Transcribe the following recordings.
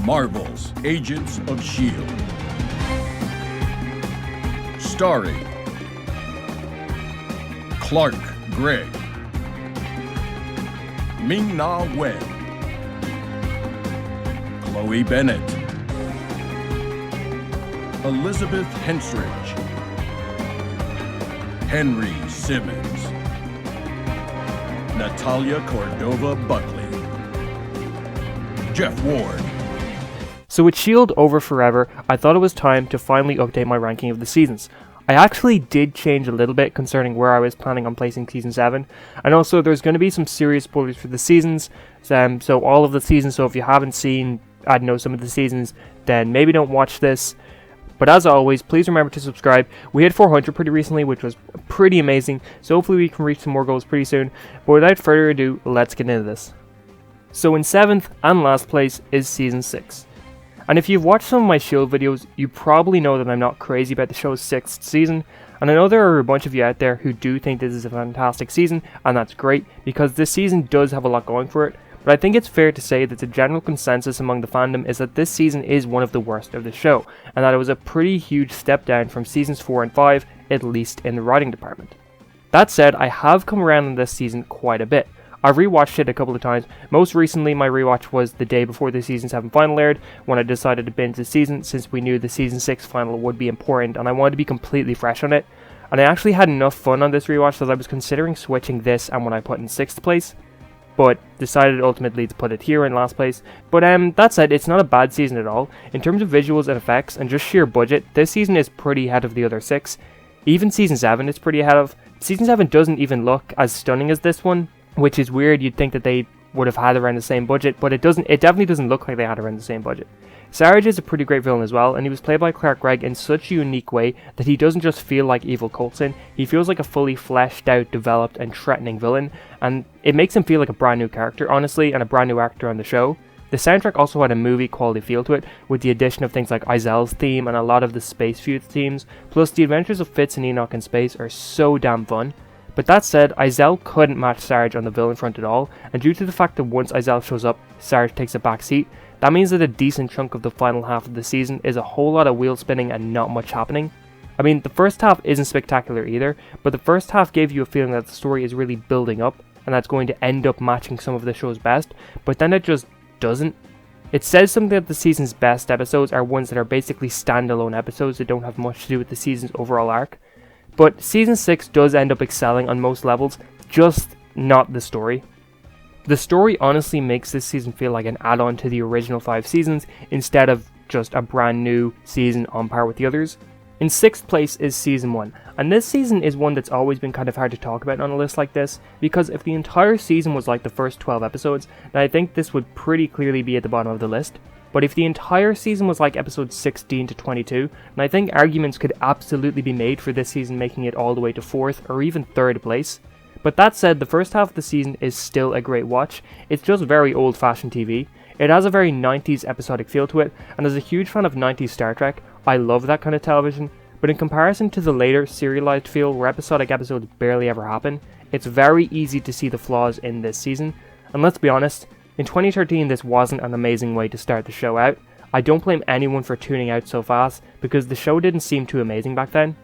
Marvel's Agents of S.H.I.E.L.D. Starring Clark Gregg, Ming-Na Wen, Chloe Bennett, Elizabeth Henstridge, Henry Simmons, Natalia Cordova Buckley, Jeff Ward. So with S.H.I.E.L.D. over forever, I thought it was time to finally update my ranking of the seasons. I actually did change a little bit concerning where I was planning on placing Season 7, and also there's going to be some serious spoilers for the seasons, so all of the seasons, so if you haven't seen, some of the seasons, then maybe don't watch this. But as always, please remember to subscribe. We hit 400 pretty recently, which was pretty amazing, so hopefully we can reach some more goals pretty soon. But without further ado, let's get into this. So in 7th and last place is Season 6. And if you've watched some of my S.H.I.E.L.D. videos, you probably know that I'm not crazy about the show's 6th season, and I know there are a bunch of you out there who do think this is a fantastic season, and that's great, because this season does have a lot going for it, but I think it's fair to say that the general consensus among the fandom is that this season is one of the worst of the show, and that it was a pretty huge step down from seasons 4 and 5, at least in the writing department. That said, I have come around on this season quite a bit. I've rewatched it a couple of times. Most recently, my rewatch was the day before the Season 7 final aired, when I decided to binge the season, since we knew the Season 6 final would be important, and I wanted to be completely fresh on it. And I actually had enough fun on this rewatch that I was considering switching this and what I put in 6th place, but decided ultimately to put it here in last place. But that said, it's not a bad season at all. In terms of visuals and effects, and just sheer budget, this season is pretty ahead of the other 6. Even Season 7 is pretty ahead of. Season 7 doesn't even look as stunning as this one, which is weird. You'd think that they would have had around the same budget, but it definitely doesn't look like they had around the same budget. Sarge is a pretty great villain as well, and he was played by Clark Gregg in such a unique way that he doesn't just feel like evil Coulson, he feels like a fully fleshed out, developed and threatening villain, and it makes him feel like a brand new character, honestly, and a brand new actor on the show. The soundtrack also had a movie quality feel to it, with the addition of things like Izel's theme and a lot of the Space Feud themes, plus the adventures of Fitz and Enoch in space are so damn fun. But that said, Izel couldn't match Sarge on the villain front at all, and due to the fact that once Izel shows up, Sarge takes a back seat, that means that a decent chunk of the final half of the season is a whole lot of wheel spinning and not much happening. I mean, the first half isn't spectacular either, but the first half gave you a feeling that the story is really building up, and that's going to end up matching some of the show's best, but then it just doesn't. It says something that the season's best episodes are ones that are basically standalone episodes that don't have much to do with the season's overall arc. But Season 6 does end up excelling on most levels, just not the story. The story honestly makes this season feel like an add-on to the original 5 seasons, instead of just a brand new season on par with the others. In 6th place is Season 1, and this season is one that's always been kind of hard to talk about on a list like this, because if the entire season was like the first 12 episodes, then I think this would pretty clearly be at the bottom of the list. But if the entire season was like episodes 16 to 22, then I think arguments could absolutely be made for this season making it all the way to 4th or even 3rd place. But that said, the first half of the season is still a great watch. It's just very old-fashioned TV. It has a very 90s episodic feel to it, and as a huge fan of 90s Star Trek, I love that kind of television. But in comparison to the later serialized feel where episodic episodes barely ever happen, it's very easy to see the flaws in this season. And let's be honest, in 2013 this wasn't an amazing way to start the show out. I don't blame anyone for tuning out so fast, because the show didn't seem too amazing back then.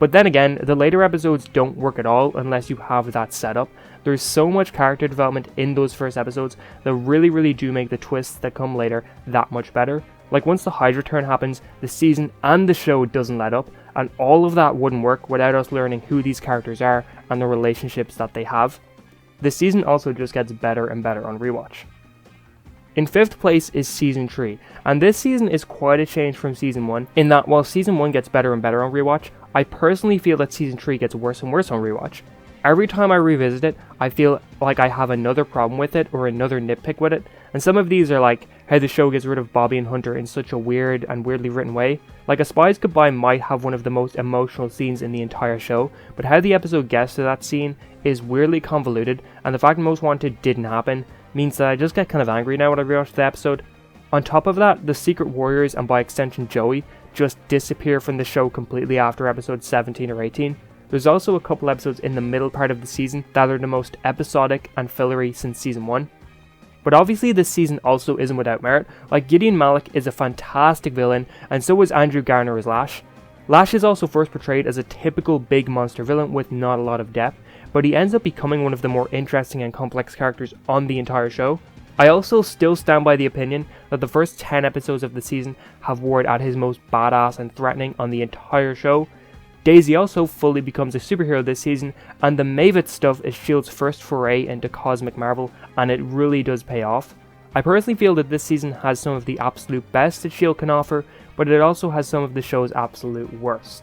But then again, the later episodes don't work at all unless you have that setup. There's so much character development in those first episodes that really do make the twists that come later that much better. Like once the Hydra turn happens, the season and the show doesn't let up, and all of that wouldn't work without us learning who these characters are and the relationships that they have. The season also just gets better and better on rewatch. In 5th place is Season 3, and this season is quite a change from Season 1, in that while Season 1 gets better and better on rewatch, I personally feel that Season 3 gets worse and worse on rewatch. Every time I revisit it, I feel like I have another problem with it or another nitpick with it, and some of these are like how the show gets rid of Bobby and Hunter in such a weird and weirdly written way. Like A Spy's Goodbye might have one of the most emotional scenes in the entire show, but how the episode gets to that scene is weirdly convoluted, and the fact Most Wanted didn't happen means that I just get kind of angry now when I rewatch the episode. On top of that, the Secret Warriors and by extension Joey just disappear from the show completely after episode 17 or 18. There's also a couple episodes in the middle part of the season that are the most episodic and fillery since Season 1. But obviously this season also isn't without merit. Like, Gideon Malik is a fantastic villain, and so is Andrew Garner as Lash. Lash is also first portrayed as a typical big monster villain with not a lot of depth, but he ends up becoming one of the more interesting and complex characters on the entire show. I also still stand by the opinion that the first 10 episodes of the season have Ward at his most badass and threatening on the entire show. Daisy also fully becomes a superhero this season, and the Mavet stuff is S.H.I.E.L.D.'s first foray into Cosmic Marvel, and it really does pay off. I personally feel that this season has some of the absolute best that S.H.I.E.L.D. can offer, but it also has some of the show's absolute worst.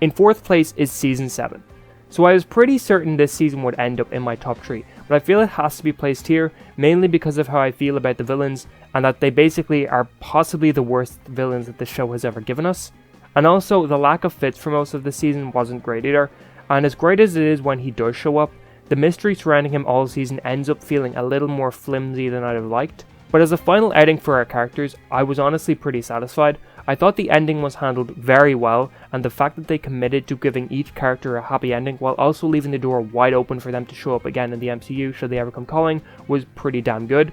In 4th place is Season 7. So I was pretty certain this season would end up in my top 3, but I feel it has to be placed here, mainly because of how I feel about the villains, and that they basically are possibly the worst villains that the show has ever given us. And also, the lack of Fitz for most of the season wasn't great either, and as great as it is when he does show up, the mystery surrounding him all season ends up feeling a little more flimsy than I'd have liked. But as a final outing for our characters, I was honestly pretty satisfied. I thought the ending was handled very well, and the fact that they committed to giving each character a happy ending while also leaving the door wide open for them to show up again in the MCU should they ever come calling was pretty damn good.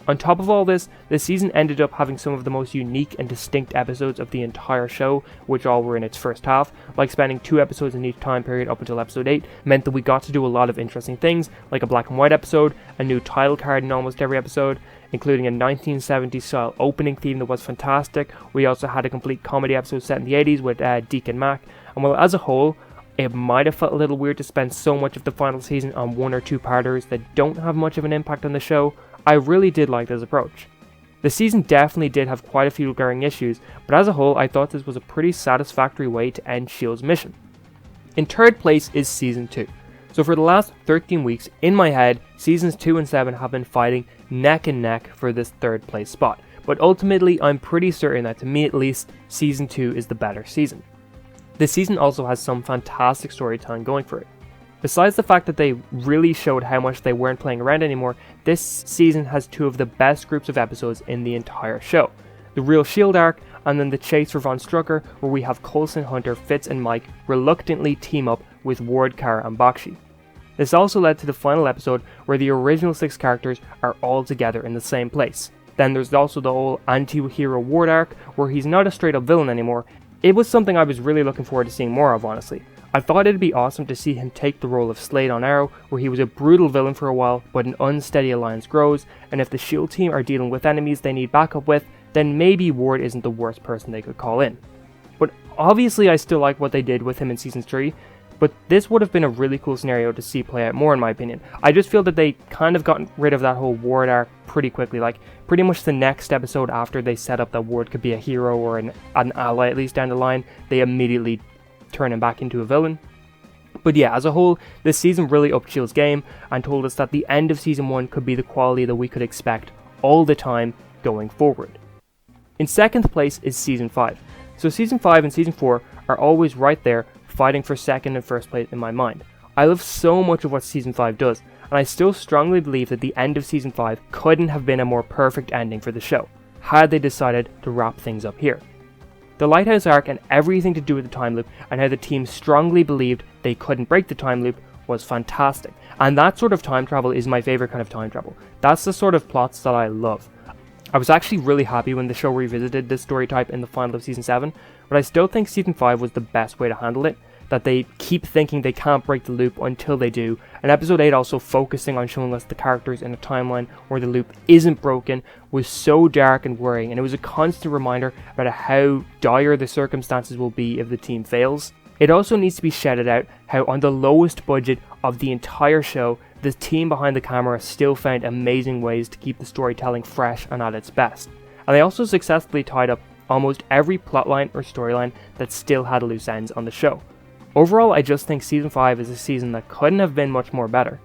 On top of all this, the season ended up having some of the most unique and distinct episodes of the entire show, which all were in its first half, like spending 2 episodes in each time period up until episode 8, meant that we got to do a lot of interesting things, like a black and white episode, a new title card in almost every episode, including a 1970s style opening theme that was fantastic. We also had a complete comedy episode set in the 80s with Deke and Mack, and well, as a whole, it might have felt a little weird to spend so much of the final season on 1 or 2 parters that don't have much of an impact on the show. I really did like this approach. The season definitely did have quite a few glaring issues, but as a whole I thought this was a pretty satisfactory way to end S.H.I.E.L.D.'s mission. In 3rd place is Season 2. So for the last 13 weeks, in my head, Seasons 2 and 7 have been fighting neck and neck for this 3rd place spot, but ultimately I'm pretty certain that, to me at least, Season 2 is the better season. This season also has some fantastic storytelling going for it. Besides the fact that they really showed how much they weren't playing around anymore, this season has 2 of the best groups of episodes in the entire show. The real S.H.I.E.L.D. arc, and then the chase for Von Strucker, where we have Coulson, Hunter, Fitz and Mike reluctantly team up with Ward, Kara and Bakshi. This also led to the final episode where the original 6 characters are all together in the same place. Then there's also the whole anti-hero Ward arc, where he's not a straight up villain anymore. It was something I was really looking forward to seeing more of, honestly. I thought it'd be awesome to see him take the role of Slade on Arrow, where he was a brutal villain for a while, but an unsteady alliance grows, and if the S.H.I.E.L.D. team are dealing with enemies they need backup with, then maybe Ward isn't the worst person they could call in. But obviously I still like what they did with him in Season 3, but this would have been a really cool scenario to see play out more in my opinion. I just feel that they kind of got rid of that whole Ward arc pretty quickly, like pretty much the next episode after they set up that Ward could be a hero or an ally at least down the line, they immediately turn him back into a villain. But yeah, as a whole, this season really upped S.H.I.E.L.D.'s game and told us that the end of Season 1 could be the quality that we could expect all the time going forward. In 2nd place is Season 5. So Season 5 and Season 4 are always right there, fighting for 2nd and 1st place in my mind. I love so much of what Season 5 does, and I still strongly believe that the end of Season 5 couldn't have been a more perfect ending for the show, had they decided to wrap things up here. The Lighthouse arc and everything to do with the time loop and how the team strongly believed they couldn't break the time loop was fantastic. And that sort of time travel is my favourite kind of time travel. That's the sort of plots that I love. I was actually really happy when the show revisited this story type in the final of Season 7, but I still think Season 5 was the best way to handle it, that they keep thinking they can't break the loop until they do, and Episode 8 also focusing on showing us the characters in a timeline where the loop isn't broken was so dark and worrying, and it was a constant reminder about how dire the circumstances will be if the team fails. It also needs to be shouted out how on the lowest budget of the entire show, the team behind the camera still found amazing ways to keep the storytelling fresh and at its best. And they also successfully tied up almost every plotline or storyline that still had loose ends on the show. Overall, I just think Season 5 is a season that couldn't have been much more better.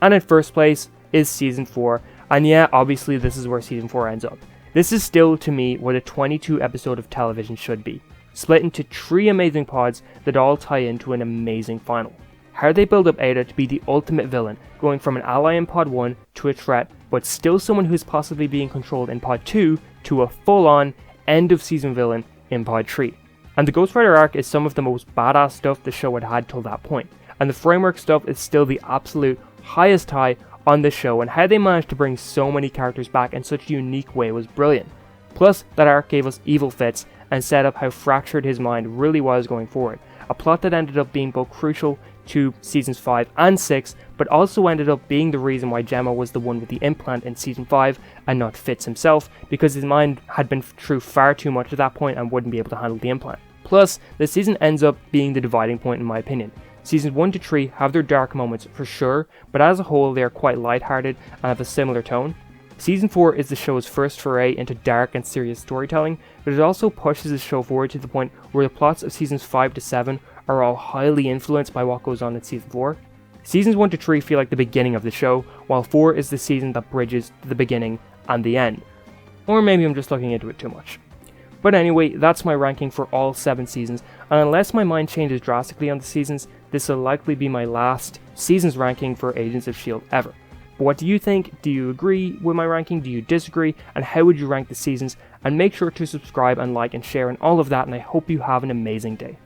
And in 1st place is Season 4, and yeah, obviously this is where Season 4 ends up. This is still, to me, what a 22 episode of television should be, split into 3 amazing pods that all tie into an amazing final. How they build up Ada to be the ultimate villain, going from an ally in Pod 1 to a threat, but still someone who is possibly being controlled in Pod 2 to a full-on, end-of-season villain in Pod 3. And the Ghost Rider arc is some of the most badass stuff the show had till that point, and the framework stuff is still the absolute highest high on this show, and how they managed to bring so many characters back in such a unique way was brilliant. Plus, that arc gave us evil Fitz and set up how fractured his mind really was going forward, a plot that ended up being both crucial to seasons 5 and 6, but also ended up being the reason why Gemma was the one with the implant in season 5 and not Fitz himself, because his mind had been through far too much at that point and wouldn't be able to handle the implant. Plus, the season ends up being the dividing point in my opinion. Seasons 1 to 3 have their dark moments for sure, but as a whole they are quite lighthearted and have a similar tone. Season 4 is the show's first foray into dark and serious storytelling, but it also pushes the show forward to the point where the plots of seasons 5 to 7 are all highly influenced by what goes on in season 4. Seasons 1 to 3 feel like the beginning of the show, while 4 is the season that bridges the beginning and the end. Or maybe I'm just looking into it too much. But anyway, that's my ranking for all 7 seasons, and unless my mind changes drastically on the seasons, this will likely be my last seasons ranking for Agents of S.H.I.E.L.D. ever. But what do you think? Do you agree with my ranking? Do you disagree? And how would you rank the seasons? And make sure to subscribe and like and share and all of that, and I hope you have an amazing day.